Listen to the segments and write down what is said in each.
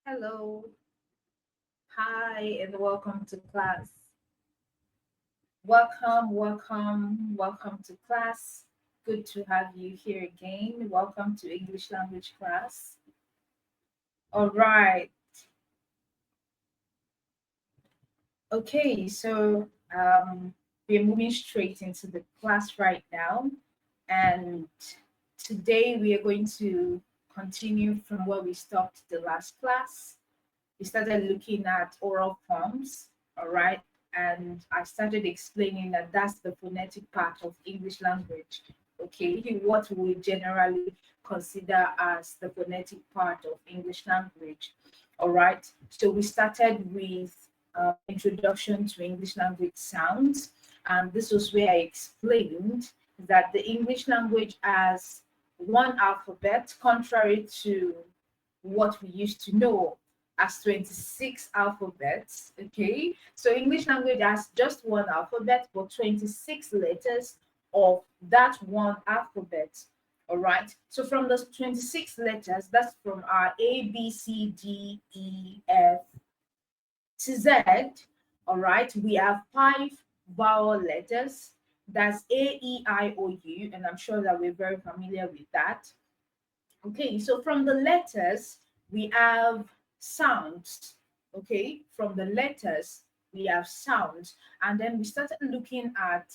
Hello, hi, and welcome to class. Welcome to class. Good to have you here again. Welcome to English language class. All right. Okay, so we're moving straight into the class right now, and today we are going to continue from where we stopped the last class. We started looking at oral forms, all right? And I started explaining that that's the phonetic part of English language, okay? What we generally consider as the phonetic part of English language, all right? So we started with introduction to English language sounds, and this was where I explained that the English language has one alphabet, contrary to what we used to know as 26 alphabets. Okay, so English language has just one alphabet, but 26 letters of that one alphabet. All right, so from those 26 letters, that's from our A, B, C, D, E, F to Z. All right, we have five vowel letters. That's A, E, I, O, U, and I'm sure that we're very familiar with that. Okay, so from the letters, we have sounds. Okay, from the letters, we have sounds. And then we started looking at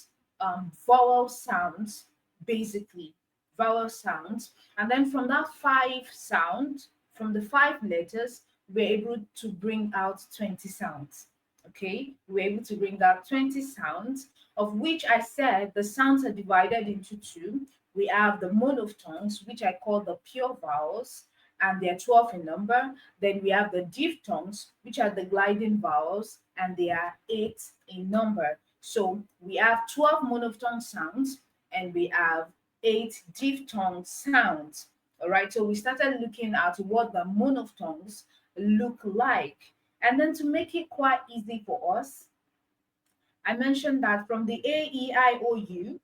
vowel sounds, basically, vowel sounds. And then from that five sound, from the five letters, we're able to bring out 20 sounds. Okay, we're able to bring out 20 sounds, of which I said the sounds are divided into two. We have the monophthongs, which I call the pure vowels, and they are 12 in number. Then we have the diphthongs, which are the gliding vowels, and they are 8 in number. So we have 12 monophthong sounds, and we have 8 diphthong sounds. All right, so we started looking at what the monophthongs look like. And then to make it quite easy for us, I mentioned that from the A, E, I, O, U,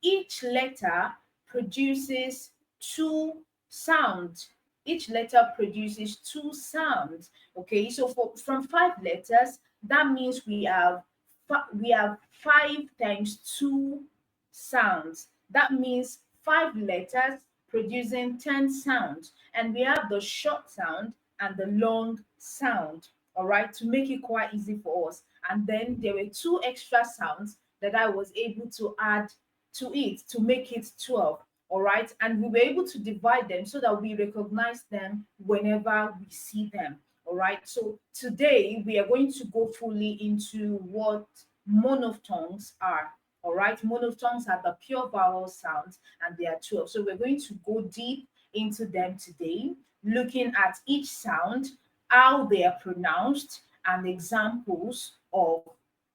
each letter produces two sounds. Each letter produces two sounds. Okay, so from five letters, that means we have five times two sounds. That means five letters producing 10 sounds, and we have the short sound and the long sound. All right, to make it quite easy for us. And then there were two extra sounds that I was able to add to it to make it 12. All right, and we were able to divide them so that we recognize them whenever we see them. All right, so today we are going to go fully into what monophthongs are. All right, monophthongs are the pure vowel sounds, and they are 12. So we're going to go deep into them today, looking at each sound, how they are pronounced, and examples of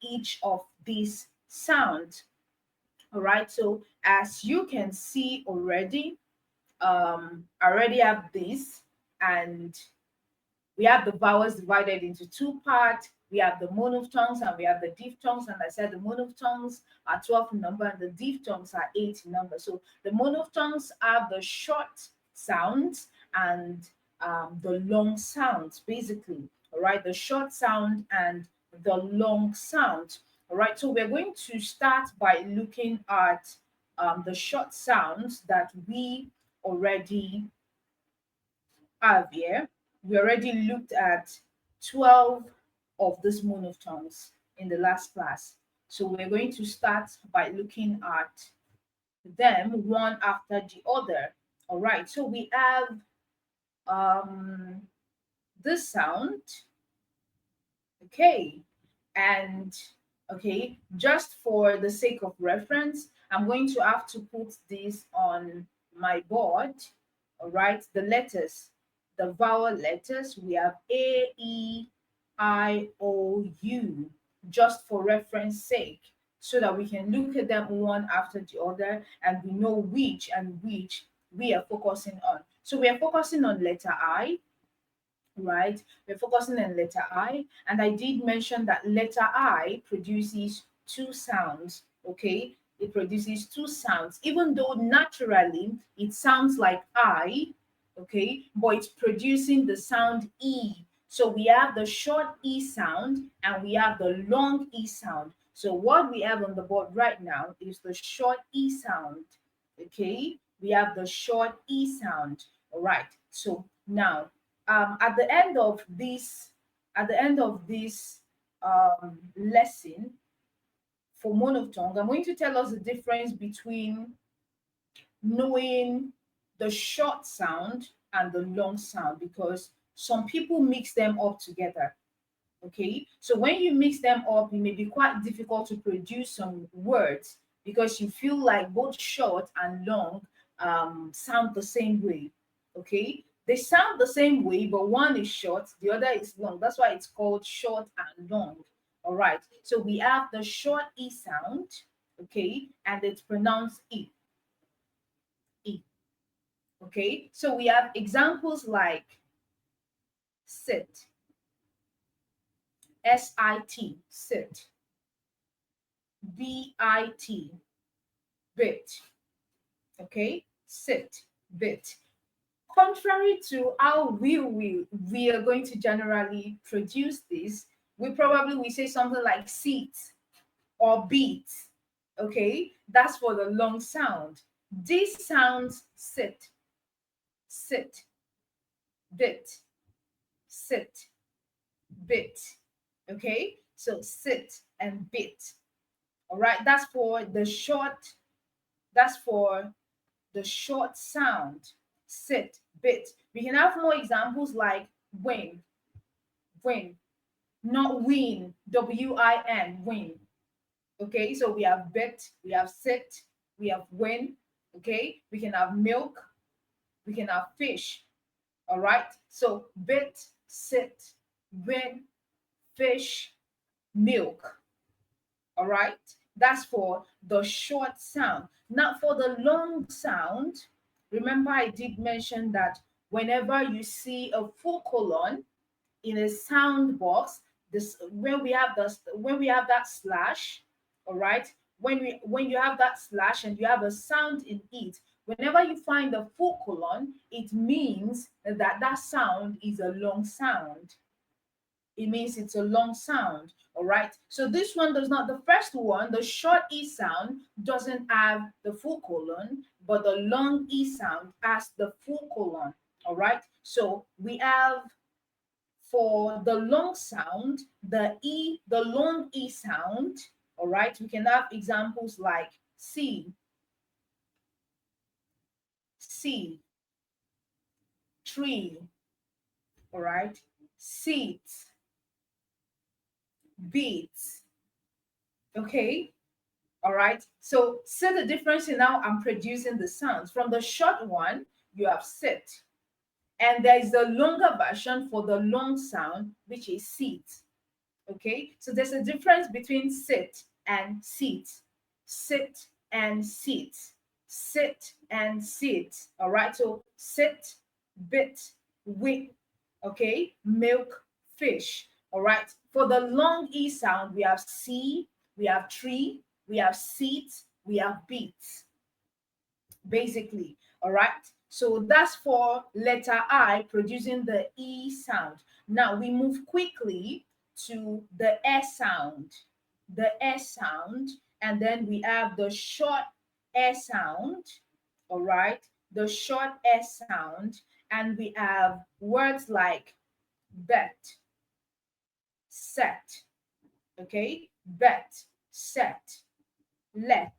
each of these sounds. All right, so as you can see already, I already have this, and we have the vowels divided into two parts. We have the monophthongs and we have the diphthongs. And I said the monophthongs are 12 in number and the diphthongs are 8 in number. So the monophthongs have the short sounds and the long sounds, basically. All right, the short sound and the long sound. All right, so we're going to start by looking at the short sounds that we already have here. We already looked at 12 of these monophthongs in the last class. So we're going to start by looking at them one after the other. All right, so we have um, this sound, okay, and okay, just for the sake of reference, I'm going to have to put this on my board. All right, the letters, the vowel letters, we have A, E, I, O, U, just for reference sake, so that we can look at them one after the other and we know which and which we are focusing on. So we are focusing on letter I, right? We're focusing on letter I, and I did mention that letter I produces two sounds, okay? It produces two sounds, even though naturally it sounds like I, okay, but it's producing the sound E. So we have the short E sound and we have the long E sound. So what we have on the board right now is the short E sound. Okay, we have the short E sound. All right. So now, at the end of this lesson for monophthong, I'm going to tell us the difference between knowing the short sound and the long sound, because some people mix them up together. Okay, so when you mix them up, it may be quite difficult to produce some words because you feel like both short and long sound the same way. Okay, they sound the same way, but one is short, the other is long. That's why it's called short and long. All right, so we have the short E sound, okay, and it's pronounced E. E. Okay, so we have examples like sit, sit, sit, bit, bit. Okay, sit, bit. Contrary to how we are going to generally produce this, we say something like seat or beat. Okay, that's for the long sound. This sounds sit, sit, bit, sit, bit. Okay, so sit and bit. All right, that's for the short sound. Sit, bit. We can have more examples like win, win, not win, win, win. Okay, so we have bit, we have sit, we have win. Okay, we can have milk, we can have fish. All right, so bit, sit, win, fish, milk. All right, that's for the short sound. Now for the long sound, remember I did mention that whenever you see a full colon in a sound box, this when we have that slash, all right, when you have that slash and you have a sound in it, whenever you find a full colon, it means that that sound is a long sound. It means it's a long sound. All right, so this one does not, the first one, the short E sound, doesn't have the full colon, but the long E sound has the full colon. All right, so we have for the long sound, the long E sound. All right, we can have examples like see, see, tree. All right, seat, beat. Okay, all right, so see the difference in how I'm producing the sounds. From the short one, you have sit, and there is the longer version for the long sound, which is seat. Okay, so there's a difference between sit and seat, sit and sit, sit and sit. All right, so sit, bit, whip. Okay, milk, fish. All right, for the long E sound, we have C, we have tree, we have seat, we have beat, basically. All right, so that's for letter I producing the E sound. Now we move quickly to the S sound, the S sound, and then we have the short S sound. All right, the short S sound, and we have words like bet, set. Okay, bet, set, let,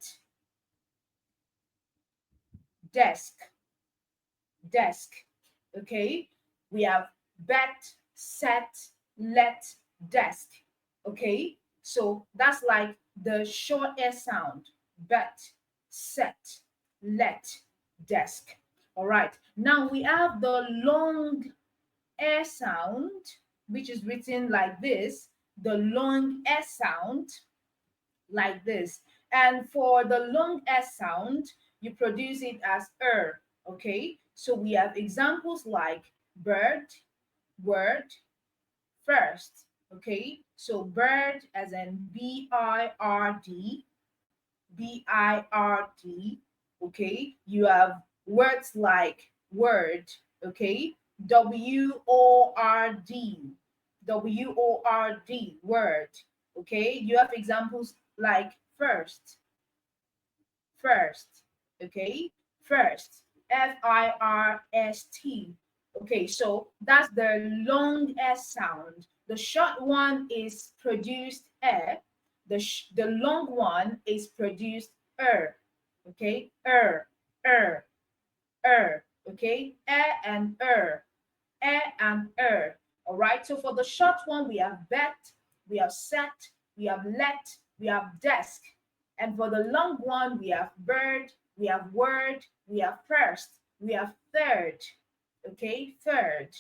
desk, desk. Okay, we have bet, set, let, desk. Okay, so that's like the short S sound: bet, set, let, desk. All right, now we have the long S sound, which is written like this, the long S sound, like this. And for the long S sound, you produce it as okay? So we have examples like bird, word, first, okay? So bird as in BIRD, BIRD, okay? You have words like word, okay? W-O-R-D. W-O-R-D, word. Okay, you have examples like first, first, okay, first, F-I-R-S-T. Okay, so that's the long S sound. The short one is produced the long one is produced okay, er, okay, and and all right. So for the short one, we have bet, we have set, we have let, we have desk. And for the long one, we have bird, we have word, we have first, we have third. Okay, third,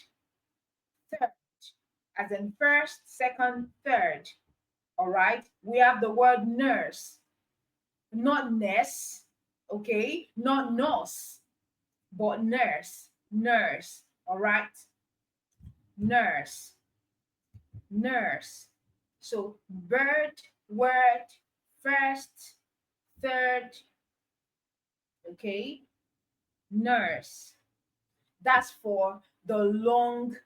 as in first, second, third. All right. We have the word nurse, not nurse, okay, not nurse, but nurse, nurse. All right, nurse, nurse. So bird, word, first, third, okay, nurse. That's for the long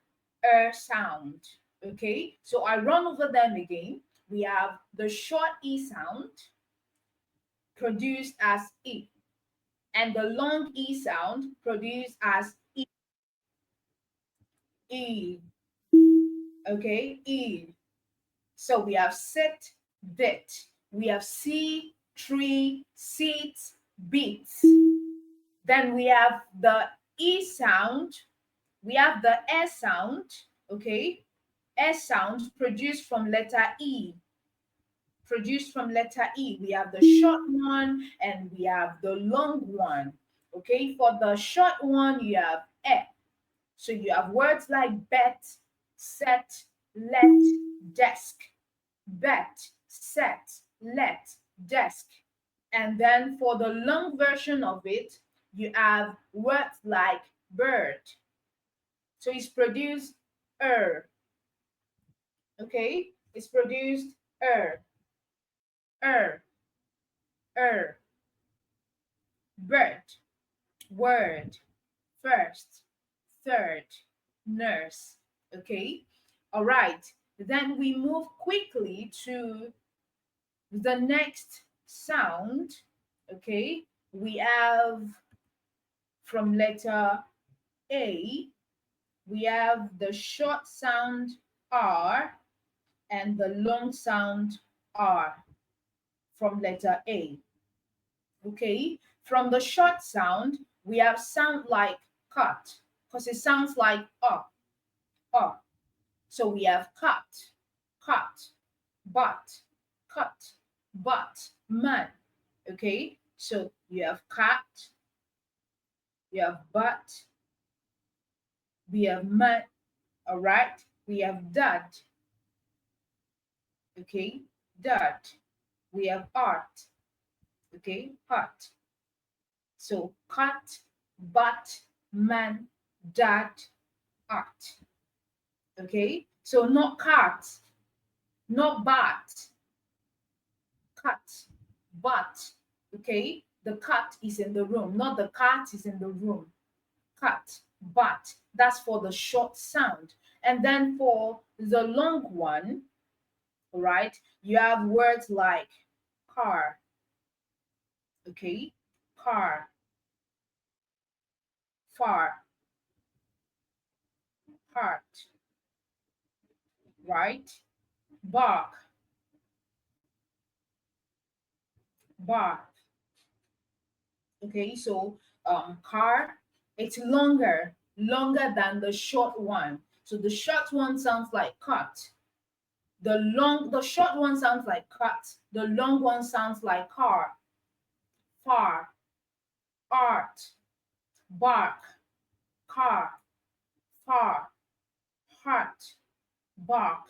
sound. Okay, so I run over them again. We have the short E sound produced as E, and the long E sound produced as E. E. Okay, E. So we have sit, bit. We have see, tree, seat, beats. Then we have the E sound. We have the S sound. Okay, S sound produced from letter E. Produced from letter E. We have the short one and we have the long one. Okay, for the short one, you have E. So you have words like bet, set, let, desk. Bet, set, let, desk. And then for the long version of it, you have words like bird. So it's produced okay? It's produced er, bird, word, first, third, nurse, okay? All right, then we move quickly to the next sound, okay? We have from letter A, we have the short sound R and the long sound R from letter A. Okay, from the short sound, we have sound like cut because it sounds like up. So we have cut, cut, but, man. Okay, so you have cut, you have but, we have man, all right, we have dad, okay, dad, we have art, okay, art. So cut, but, man, dad, art. Okay, so not cat, not bat, cat, but, okay, the cat is in the room, not the cat is in the room. Cat, but, that's for the short sound. And then for the long one, right, you have words like car, okay, car, far, heart, right, bark, bark. Okay, so car, it's longer than the short one. So the short one sounds like cut. The short one sounds like cut. The long one sounds like car, far, art, bark, car, far, heart, bark.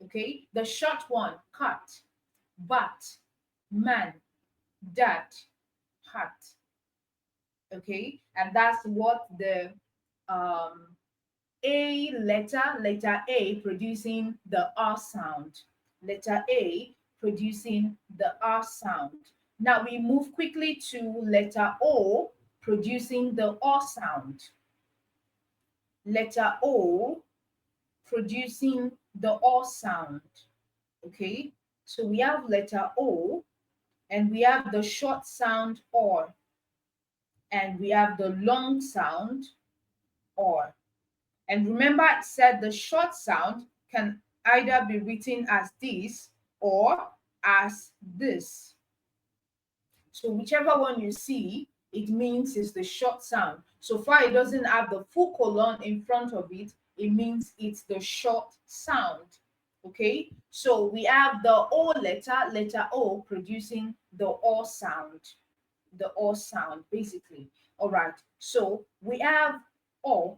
Okay, the short one cut, but, man, dad, heart. Okay, and that's what the letter A producing the R sound. Letter A producing the R sound. Now we move quickly to letter O producing the O sound. letter O producing the O sound. Okay, so we have letter O, and we have the short sound or, and we have the long sound or. And remember, I said the short sound can either be written as this or as this. So whichever one you see, it means it's the short sound. So far it doesn't have the full colon in front of it, it means it's the short sound. Okay, so we have the O letter, letter O, producing the O sound, the O sound basically. All right, so we have O,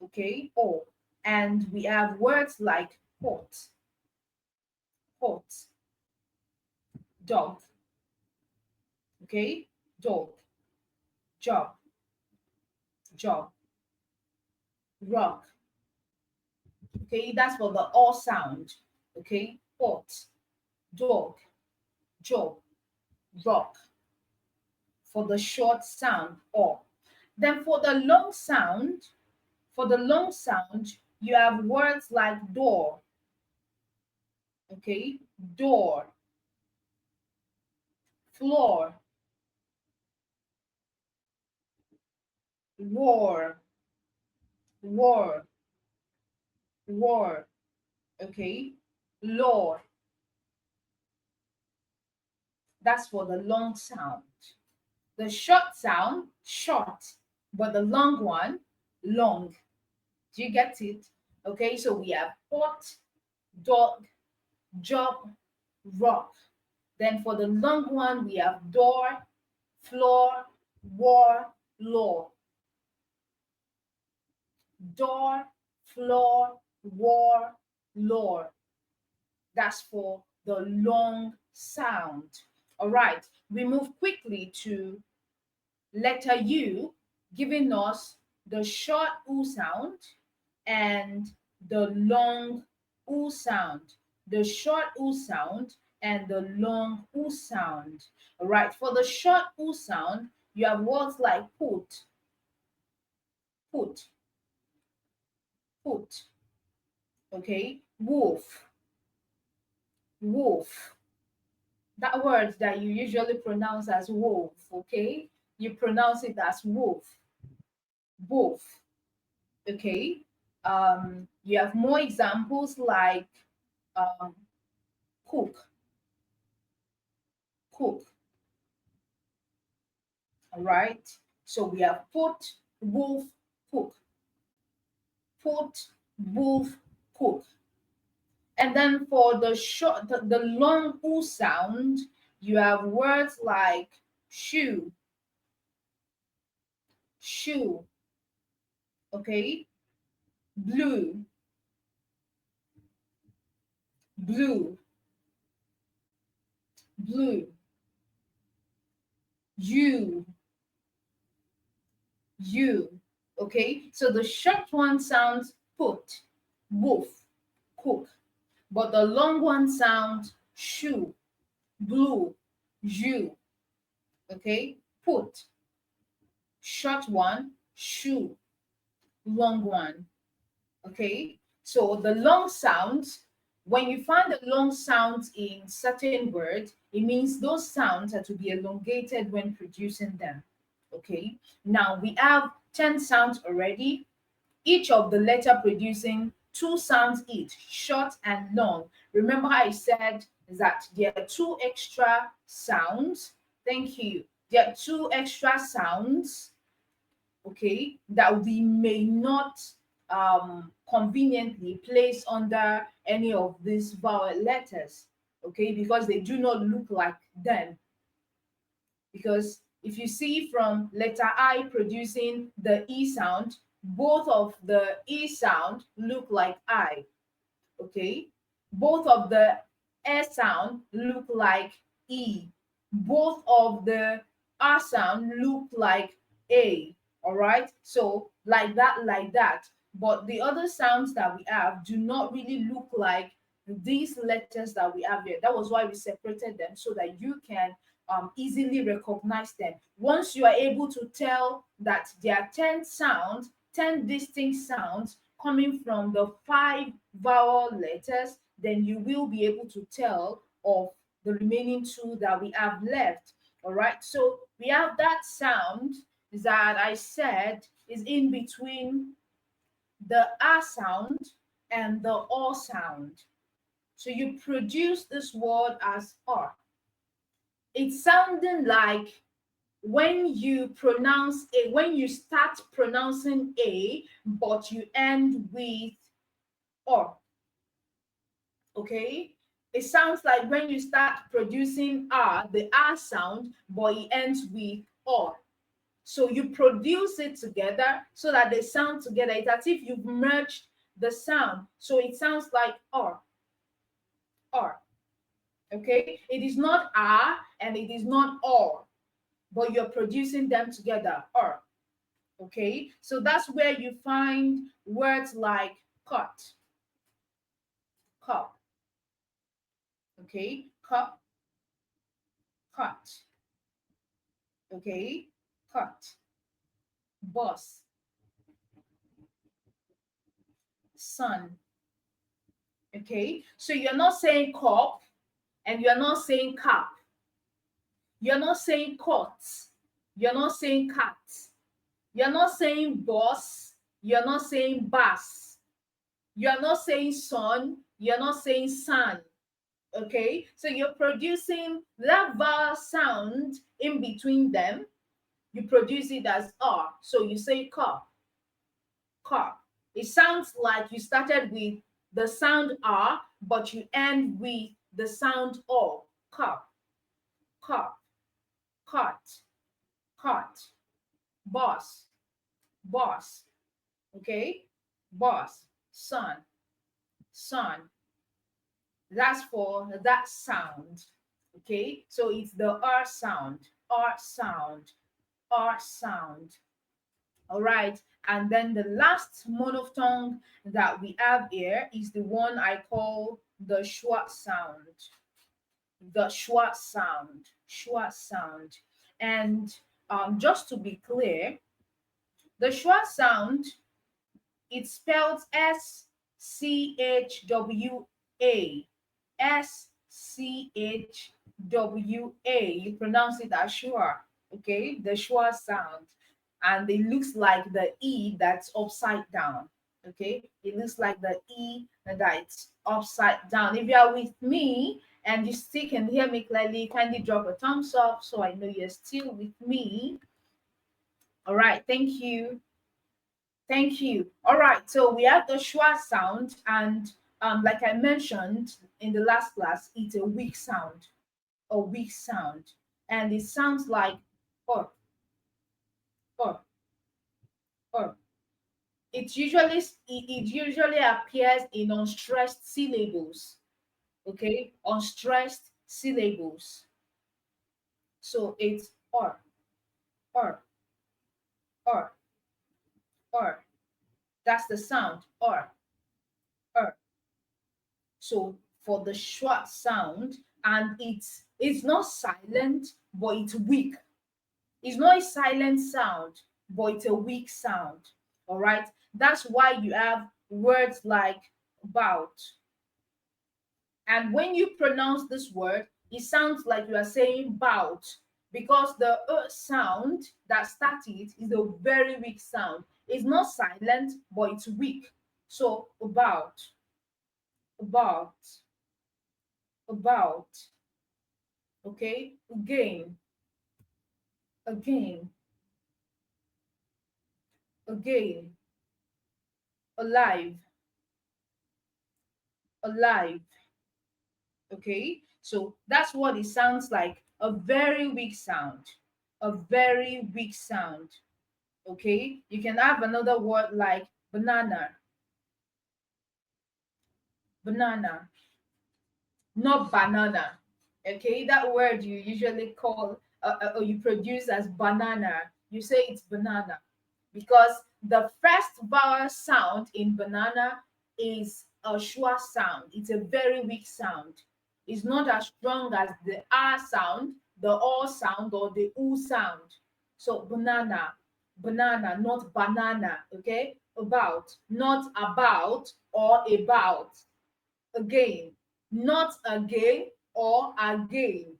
okay, O, and we have words like hot, hot, dog, okay, dog, job, job, rock. Okay, that's for the O sound. Okay, hot, dog, job, rock for the short sound O. Then for the long sound, you have words like door. Okay, door, floor, war, war, war. Okay, law. That's for the long sound. The short sound, short, but the long one, long. Do you get it? Okay, so we have pot, dog, job, rock. Then for the long one, we have door, floor, war, law. Door, floor, war, law. That's for the long sound. All right, we move quickly to letter U, giving us the short U sound and the long U sound. The short U sound and the long U sound. All right, for the short U sound, you have words like put, put, put. Okay, wolf, wolf. That word that you usually pronounce as wolf, okay? You pronounce it as wolf, wolf. Okay. You have more examples like um, cook, cook. All right. So we have put, wolf, cook, put, wolf, cook. And then for the short, the long oo sound, you have words like shoe, shoe. Okay, blue, blue, blue. You, you. Okay, so the short one sounds put, wolf, cook, but the long one sounds shoe, blue, you. Okay, put, short one, shoe, long one. Okay, so the long sounds, when you find the long sounds in certain words, it means those sounds are to be elongated when producing them. Okay, now we have 10 sounds already, each of the letter producing two sounds each, short and long. Remember I said that there are two extra sounds. Thank you. There are two extra sounds, okay, that we may not conveniently place under any of these vowel letters, okay, because they do not look like them. Because if you see from letter I producing the E sound, both of the E sound look like I, okay? Both of the S sound look like E. Both of the R sound look like A, all right? So like that, like that. But the other sounds that we have do not really look like these letters that we have here. That was why we separated them so that you can easily recognize them. Once you are able to tell that there are 10 sounds 10 distinct sounds coming from the 5 vowel letters, then you will be able to tell of the remaining 2 that we have left. All right, so we have that sound that I said is in between the R sound and the O sound. So you produce this word as R. It's sounding like when you pronounce a, when you start pronouncing a, but you end with or. Okay, it sounds like when you start producing r, the r sound, but it ends with or. So you produce it together so that they sound together. It's as if you've merged the sound, so it sounds like or. Okay, it is not r and it is not or, but you're producing them together, or. Okay, so that's where you find words like cut, cup. Okay, cup, cut. Okay, cut. Bus, sun. Okay, so you're not saying cup and you're not saying cap. You're not saying cut. You're not saying cat. You're not saying bus. You're not saying bus. You're not saying sun. You're not saying sun. Okay, so you're producing that vowel sound in between them. You produce it as R. So you say car, car. It sounds like you started with the sound R, but you end with the sound O. Car, car, cart, cart, boss, boss. Okay, boss, son, son. That's for that sound. Okay, so it's the R sound, R sound, R sound. All right, and then the last monophthong that we have here is the one I call the schwa sound. The schwa sound, schwa sound. And just to be clear, the schwa sound, it's spelled SCHWA. SCHWA. You pronounce it as schwa. Okay, the schwa sound. And it looks like the E that's upside down. Okay, it looks like the E that's upside down. If you are with me and you still can hear me clearly, kindly drop a thumbs up so I know you're still with me. All right, thank you. Thank you. All right, so we have the schwa sound, and like I mentioned in the last class, it's a weak sound, a weak sound, and it sounds like or, or, or. It usually appears in unstressed syllables. Okay, unstressed syllables. So it's or, or, or. That's the sound or. So for the short sound, and it's not silent, but it's weak. It's not a silent sound, but it's a weak sound. All right. That's why you have words like about. And when you pronounce this word, it sounds like you are saying bout, because the sound that started is a very weak sound. It's not silent, but it's weak. So about, about. Okay, again, again, again, alive, alive. Okay, so that's what it sounds like, a very weak sound, a very weak sound. Okay, you can have another word like banana, banana, not banana. Okay, that word you usually call or you produce as banana, you say it's banana, because the first vowel sound in banana is a schwa sound. It's a very weak sound. It's not as strong as the r sound, the o sound, or the u sound. So banana, banana, not banana. Okay, about, not about or about. Again, not again or again.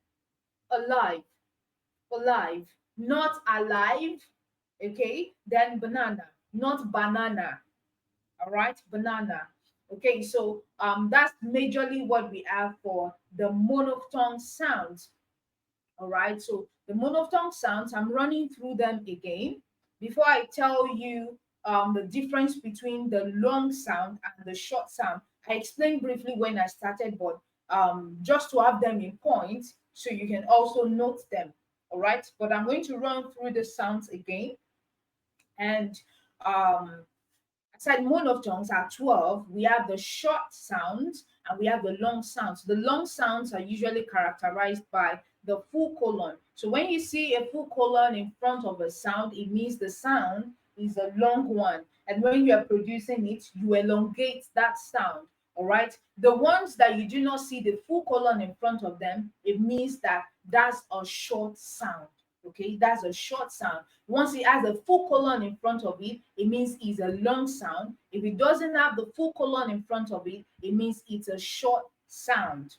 Alive, alive, not alive. Okay, then banana, not banana. All right, banana. Okay, so that's majorly what we have for the monophthong sounds. All right, so the monophthong sounds, I'm running through them again before I tell you the difference between the long sound and the short sound. I explained briefly when I started, but just to have them in point so you can also note them. All right, but I'm going to run through the sounds again. And um, aside monophthongs are 12, we have the short sounds and we have the long sounds. The long sounds are usually characterized by the full colon. So when you see a full colon in front of a sound, it means the sound is a long one. And when you are producing it, you elongate that sound. All right. The ones that you do not see the full colon in front of them, it means that that's a short sound. Okay, that's a short sound. Once it has a full colon in front of it, it means it's a long sound. If it doesn't have the full colon in front of it, it means it's a short sound.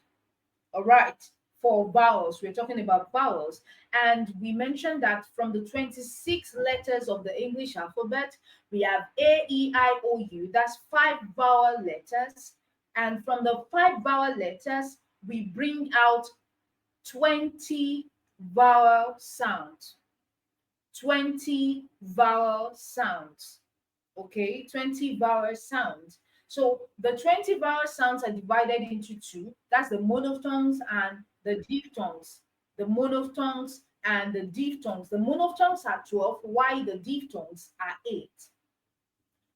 All right. For vowels, we're talking about vowels. And we mentioned that from the 26 letters of the English alphabet, we have A, E, I, O, U. That's 5 vowel letters. And from the 5 vowel letters, we bring out 20 vowel sounds. 20 vowel sounds. Okay, 20 vowel sounds. So the 20 vowel sounds are divided into two. That's the monophthongs and the diphthongs. The monophthongs and the diphthongs. The monophthongs are 12, while the diphthongs are 8.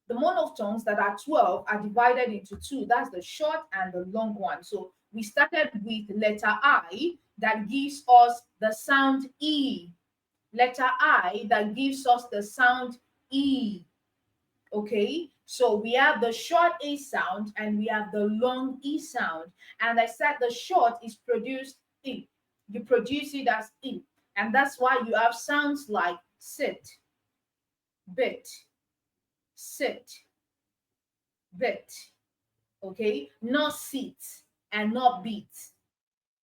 The monophthongs that are 12 are divided into two. That's the short and the long one. So we started with letter I that gives us the sound E. Letter I that gives us the sound E. Okay, so we have the short A sound and we have the long E sound. And I said the short is produced E. You produce it as E. And that's why you have sounds like sit, bit, sit, bit. Okay, not sit and not beat.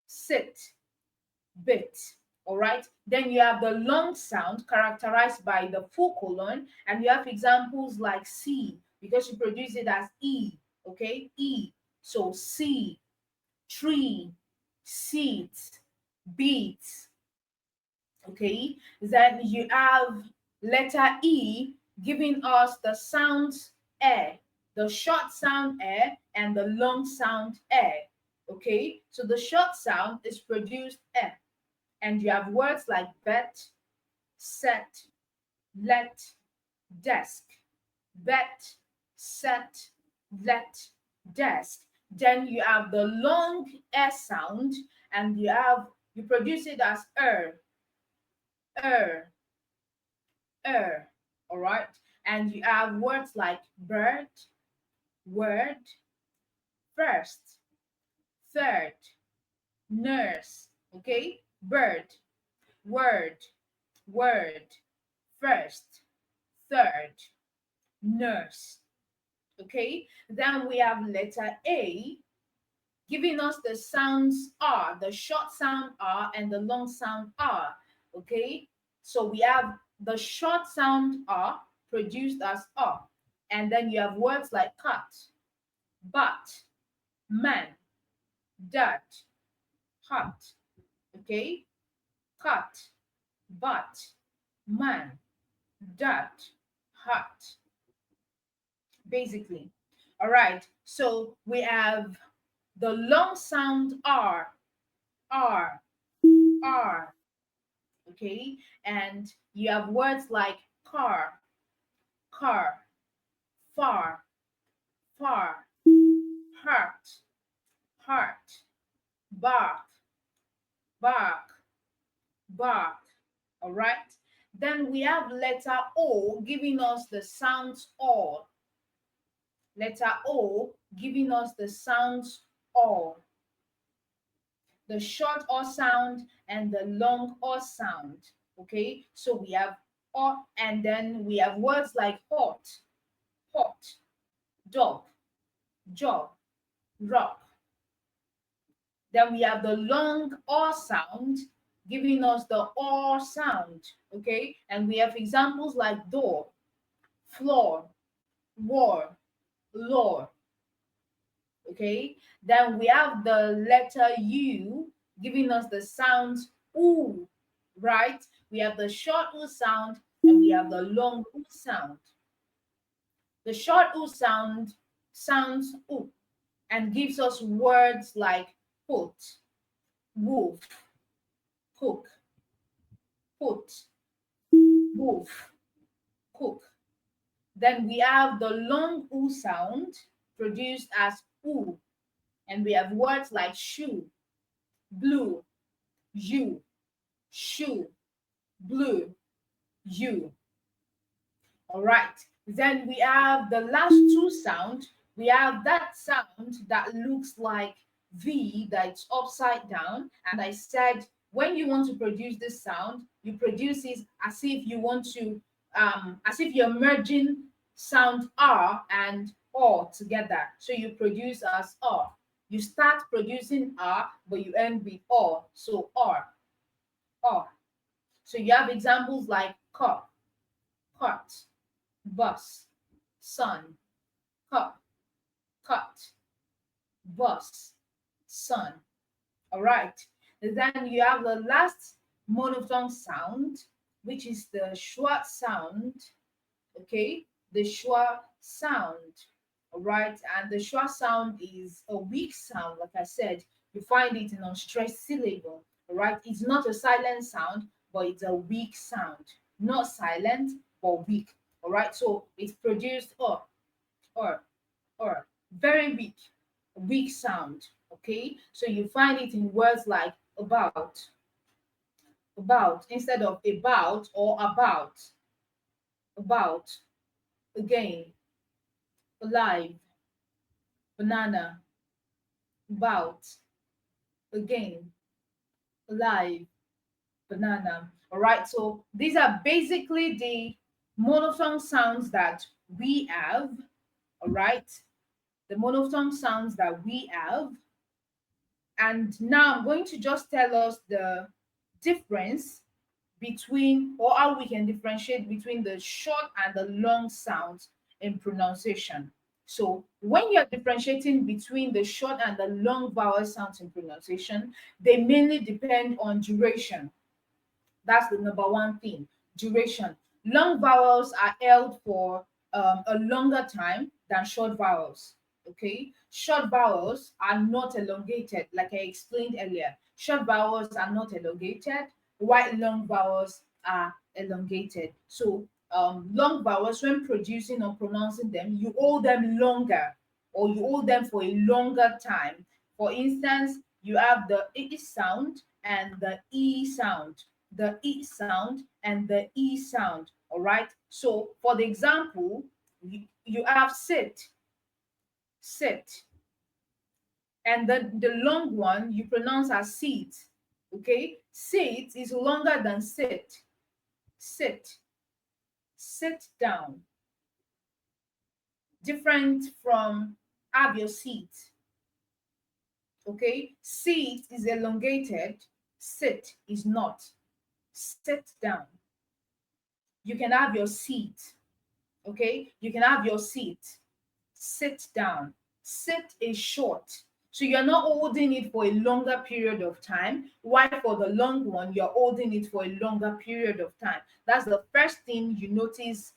Sit, bit. All right, then you have the long sound characterized by the full colon, and you have examples like C because you produce it as E. Okay, E. So C, tree, seat, beat. Okay, then you have letter E giving us the sounds air, the short sound air and the long sound air. Okay, so the short sound is produced air, and you have words like bet, set, let, desk, bet, set, let, desk. Then you have the long air sound, and you produce it as er, er. All right, and you have words like bird, word, first, third, nurse. Okay, bird, word, word, first, third, nurse. Okay, then we have letter A giving us the sounds R, the short sound R and the long sound R. Okay, so we have the short sound R produced as R, and then you have words like cut, but, man, dirt, hot. Okay, cut, but, man, dirt, hot. Basically. All right. So we have the long sound R, R, R. Okay. And you have words like car, car, far, far, heart, heart, bark, bark, bark. All right. Then we have letter O giving us the sounds all. Letter O giving us the sounds all, the short O sound and the long O sound. Okay, so we have or, and then we have words like hot, hot, dog, job, rock. Then we have the long or sound giving us the or sound, okay? And we have examples like door, floor, war, law, okay? Then we have the letter U giving us the sound oo, right? We have the short oo sound and we have the long oo sound. The short oo sound sounds oo and gives us words like put, wolf, cook, put, wolf, cook. Then we have the long oo sound produced as oo, and we have words like shoe, blue, you, shoe, blue, you. All right. Then we have the last two sound. We have that sound that looks like V, that's upside down. And I said, when you want to produce this sound, you produce it as if you want to, as if you're merging sound R and O together. So you produce as R. You start producing R, but you end with O. So R, R. So you have examples like cup, cut, bus, sun, cup, cut, bus, sun. All right. Then you have the last monophthong sound, which is the schwa sound. Okay, the schwa sound. All right, and the schwa sound is a weak sound. Like I said, you find it in unstressed syllable. All right, it's not a silent sound, but it's a weak sound. Not silent, but weak. All right, so it's produced or or very weak, weak sound. Okay, so you find it in words like about instead of about or about, again, alive, banana, about, again, alive, banana. All right, so these are basically the monophthong sounds that we have. All right, the monophthong sounds that we have. And now I'm going to just tell us the difference between, or how we can differentiate between the short and the long sounds in pronunciation. So when you're differentiating between the short and the long vowel sounds in pronunciation, they mainly depend on duration. That's the number one thing, duration. Long vowels are held for a longer time than short vowels. Okay, short vowels are not elongated, like I explained earlier. Short vowels are not elongated, while long vowels are elongated. So long vowels, when producing or pronouncing them, you hold them longer, or you hold them for a longer time. For instance, you have the I sound and the E sound, the E sound and the E sound. All right. So for the example, you have sit, sit, and the long one you pronounce as sit. Okay, sit is longer than sit. Sit, sit down. Different from have your seat. Okay, sit is elongated, sit is not. Sit down. You can have your seat. Okay, you can have your seat. Sit down. Sit is short. So you're not holding it for a longer period of time, while for the long one, you're holding it for a longer period of time. That's the first thing you notice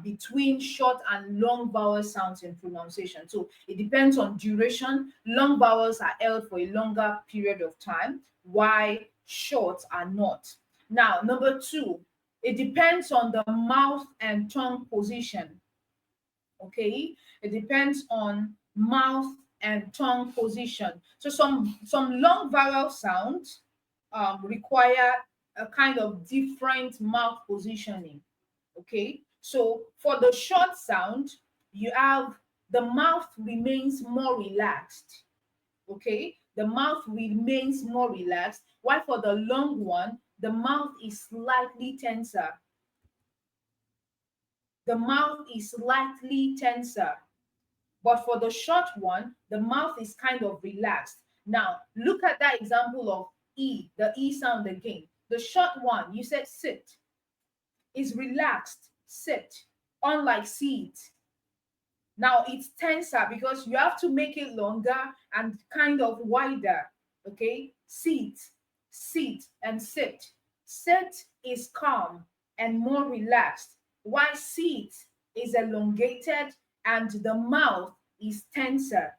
between short and long vowel sounds in pronunciation. So it depends on duration. Long vowels are held for a longer period of time, while short are not. Now, number two, it depends on the mouth and tongue position. Okay, it depends on mouth and tongue position. So some long vowel sounds require a kind of different mouth positioning. Okay, so for the short sound, you have the mouth remains more relaxed. Okay, the mouth remains more relaxed, while for the long one, the mouth is slightly tenser. the mouth is slightly tenser. But for the short one, the mouth is kind of relaxed. Now, look at that example of E, the E sound again. The short one, you said sit, is relaxed, sit, unlike sit. Now it's tenser because you have to make it longer and kind of wider. Okay, sit, and sit. Sit is calm and more relaxed, while sit is elongated and the mouth is tenser.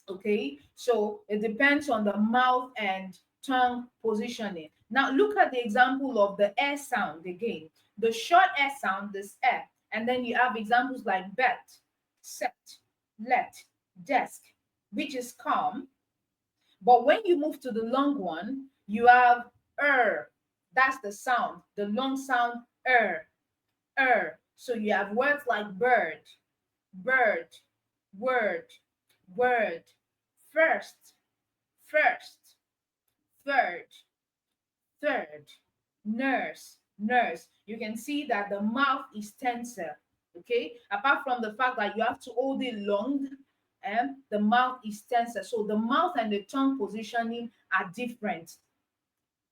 Okay, so it depends on the mouth and tongue positioning. Now look at the example of the air sound again. The short air sound is air, and then you have examples like bet, set, let, desk, which is calm. But when you move to the long one, you have that's the sound, the long sound so you have words like bird, bird, word, word, first, first, third, third, nurse, nurse. You can see that the mouth is tenser. Okay, apart from the fact that you have to hold it long, and the mouth is tenser. So the mouth and the tongue positioning are different.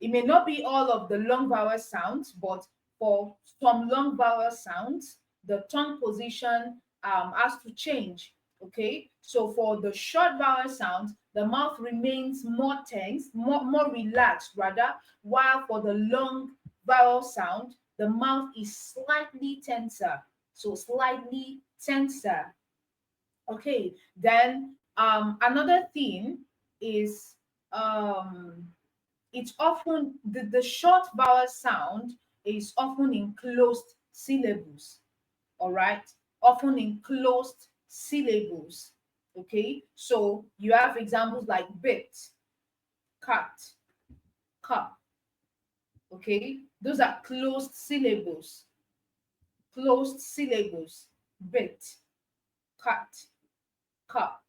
It may not be all of the long vowel sounds, but for some long vowel sounds, the tongue position has to change. Okay, so for the short vowel sounds, the mouth remains more tense, more relaxed rather, while for the long vowel sound, the mouth is slightly tenser. So slightly tenser. Okay, then another thing is it's often the short vowel sound is often in closed syllables. All right, often in closed syllables. Okay, so you have examples like bit, cut, cup. Okay, those are closed syllables. Closed syllables. Bit, cut, cup.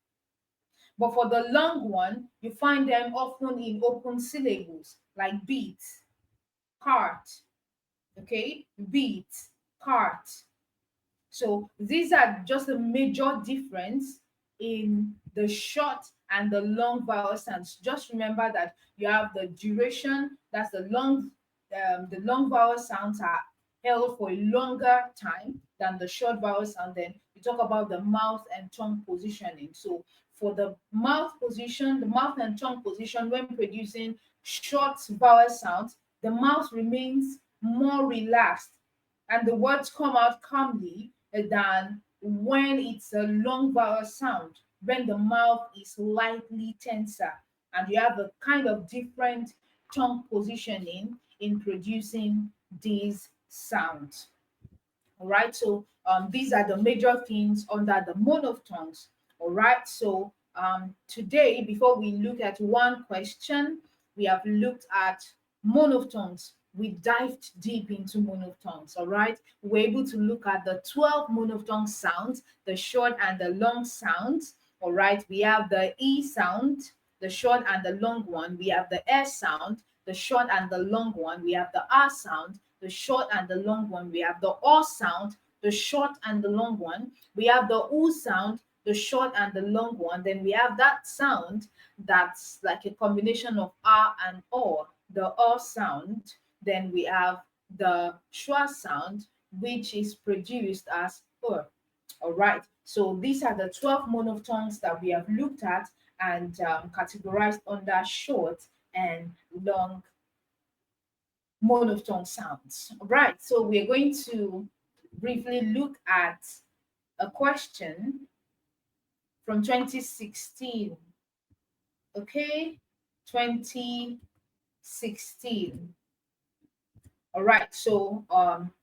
But for the long one, you find them often in open syllables like beat, cart, okay, beat, cart. So these are just a major difference in the short and the long vowel sounds. Just remember that you have the duration, that's the long vowel sounds are held for a longer time than the short vowel sound. Then we talk about the mouth and tongue positioning. So for the mouth position, the mouth and tongue position when producing short vowel sounds, the mouth remains more relaxed and the words come out calmly than when it's a long vowel sound, when the mouth is slightly tenser and you have a kind of different tongue positioning in producing these sounds. All right, so these are the major things under the monophthongs. All right, so today, before we look at one question, we have looked at monophthongs. We dived deep into monophthongs. All right, we're able to look at the 12 monophthong sounds, the short and the long sounds. All right, we have the E sound, the short and the long one. We have the S sound, the short and the long one. We have the R sound, the short and the long one. We have the O sound, the short and the long one. We have the U sound, the short and the long one. Then we have that sound that's like a combination of R and O, the O sound. Then we have the schwa sound, which is produced as All right. So these are the 12 monophthongs that we have looked at and categorized under short and long monophthong sounds. All right, so we're going to briefly look at a question from 2016. Okay, 2016. All right, so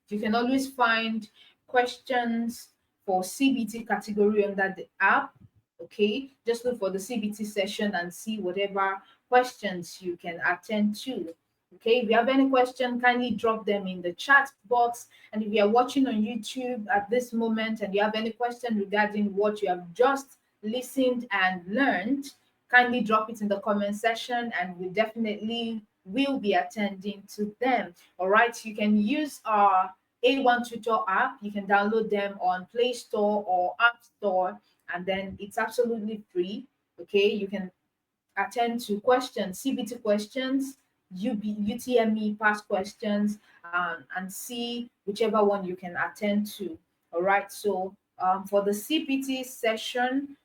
you can always find questions for CBT category under the app. Okay, just look for the CBT session and see whatever questions you can attend to. Okay, if you have any question, kindly drop them in the chat box. And if you are watching on YouTube at this moment and you have any question regarding what you have just listened and learned, kindly drop it in the comment section and we definitely will be attending to them. All right, you can use our A1 Tutor app. You can download them on Play Store or App Store, and then it's absolutely free. Okay, you can attend to questions, CBT questions, UTME past questions, and see whichever one you can attend to. All right. So for the CPT session,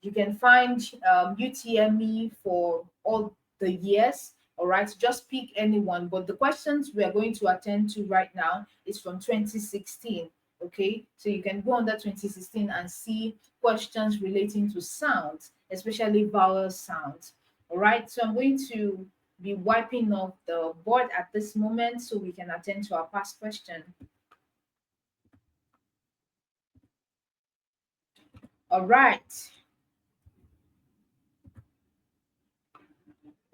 you can find UTME for all the years. All right, just pick anyone. But the questions we are going to attend to right now is from 2016. Okay, so you can go under 2016 and see questions relating to sounds, especially vowel sounds. All right, so I'm going to be wiping off the board at this moment so we can attend to our past question. All right.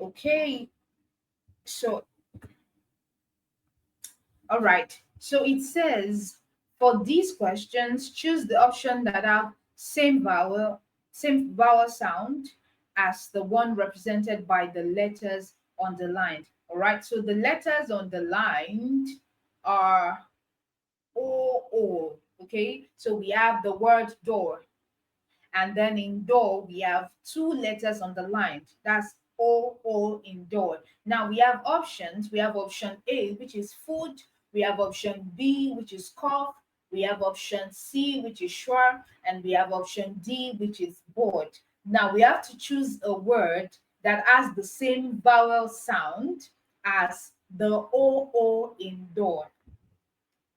Okay, so all right. So it says for these questions, choose the option that have same vowel sound as the one represented by the letters underlined. All right. So the letters underlined are O. Okay. So we have the word door. And then in door, we have two letters underlined. That's O in door. Now we have options. We have option A, which is food. We have option B, which is cough. We have option C, which is sure. And we have option D, which is board. Now we have to choose a word that has the same vowel sound as the O in door.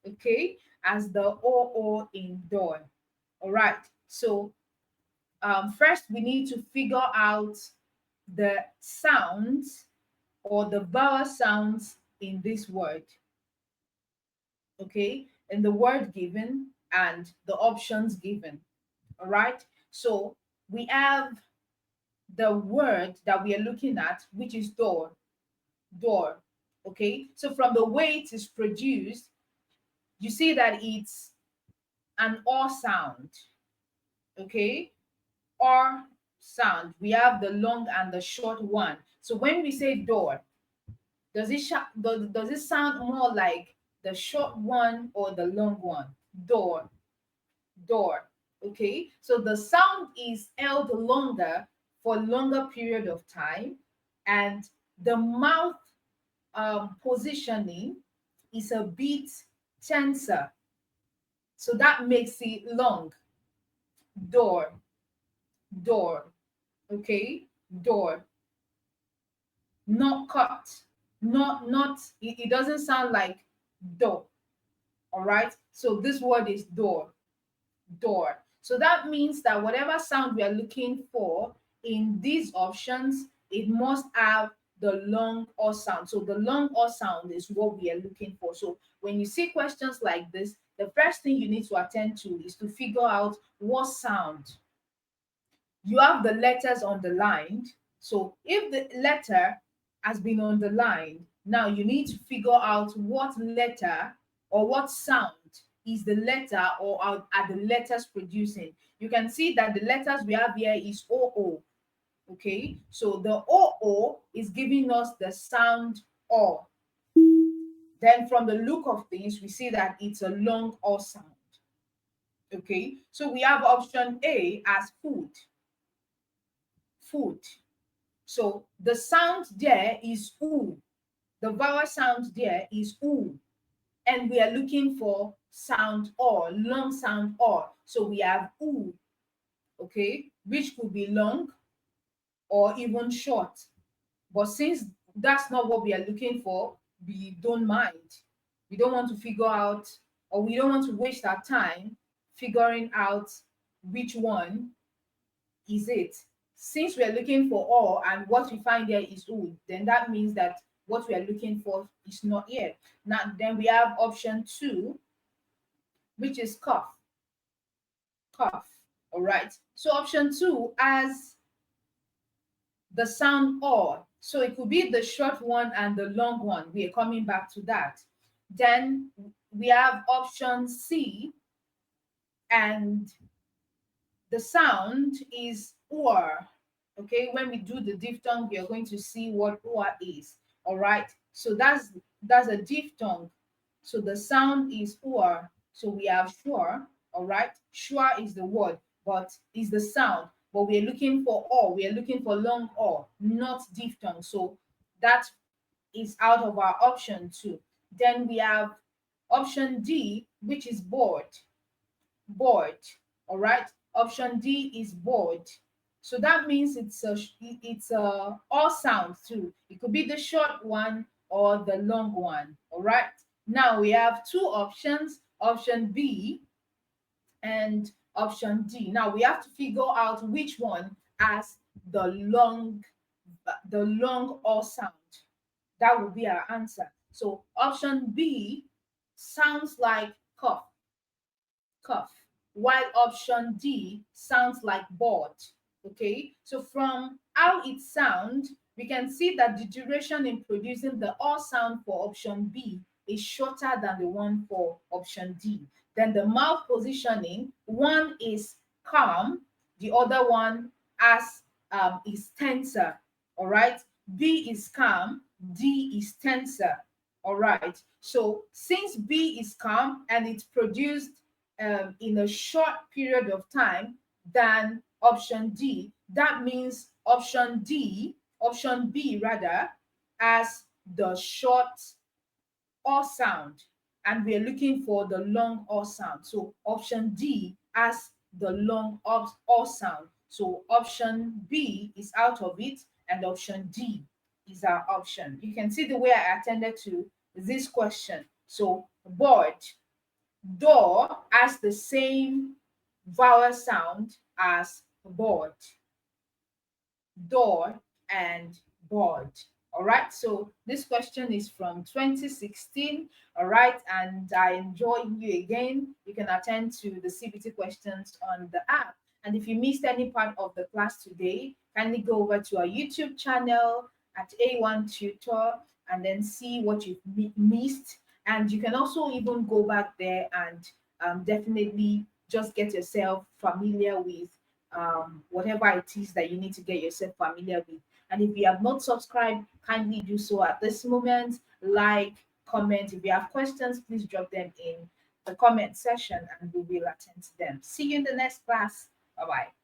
Okay? As the O in door. All right. So first we need to figure out the sounds or the vowel sounds in this word, okay, in the word given and the options given. All right, so we have the word that we are looking at, which is door. Okay, so from the way it is produced, you see that it's an or sound. Okay, or sound. We have the long and the short one. So when we say door, does it sound more like the short one or the long one? Door, door. Okay. So the sound is held longer for a longer period of time, and the mouth positioning is a bit tenser. So that makes it long. Door, door. Okay, door. Not cut, not it doesn't sound like door. All right, so this word is door. So that means that whatever sound we are looking for in these options, it must have the long or sound. So the long or sound is what we are looking for. So when you see questions like this, the first thing you need to attend to is to figure out what sound. You have the letters underlined. So if the letter has been underlined, now you need to figure out what letter or what sound is the letter or are the letters producing. You can see that the letters we have here is OO. Okay, so the OO is giving us the sound O. Then from the look of things, we see that it's a long O sound. Okay, so we have option A as food. So the sound there is oo. The vowel sound there is oo. And we are looking for sound or, long sound or. So we have oo, okay, which could be long or even short. But since that's not what we are looking for, we don't mind. We don't want to figure out, or we don't want to waste our time figuring out which one is it. Since we are looking for all and what we find there is wood, then that means that what we are looking for is not here. Now, then we have option 2, which is cough. All right. So option 2 has the sound or. So it could be the short one and the long one. We are coming back to that. Then we have option C, and the sound is or. Okay, when we do the diphthong, we are going to see what or is. All right, so that's a diphthong. So the sound is or. So we have sure, all right? Sure is the word, but is the sound. But we're looking for or. We're looking for long or, not diphthong. So that is out of our option two. Then we have option D, which is board. Board. All right. Option D is board. So that means it's a all sound too. It could be the short one or the long one. All right. Now we have two options, option B and option D. Now we have to figure out which one has the long all sound. That would be our answer. So option B sounds like cough, cough, while option D sounds like board. Okay, so from how it sounds, we can see that the duration in producing the all sound for option B is shorter than the one for option D. Then the mouth positioning, one is calm, the other one as is tenser. All right, B is calm, D is tenser. All right, so since B is calm and it's produced in a short period of time than option D, that means option B rather, has the short or sound, and we're looking for the long or sound. So option D has the long or sound. So option B is out of it, and option D is our option. You can see the way I attended to this question. So board, door has the same vowel sound as board, door and board. All right, so this question is from 2016. All right, and I enjoy you again. You can attend to the CBT questions on the app. And if you missed any part of the class today, kindly go over to our YouTube channel at A1 Tutor and then see what you've missed. And you can also even go back there and definitely just get yourself familiar with whatever it is that you need to get yourself familiar with. And if you have not subscribed, kindly do so at this moment. Like, comment. If you have questions, please drop them in the comment section and we will attend to them. See you in the next class. Bye bye.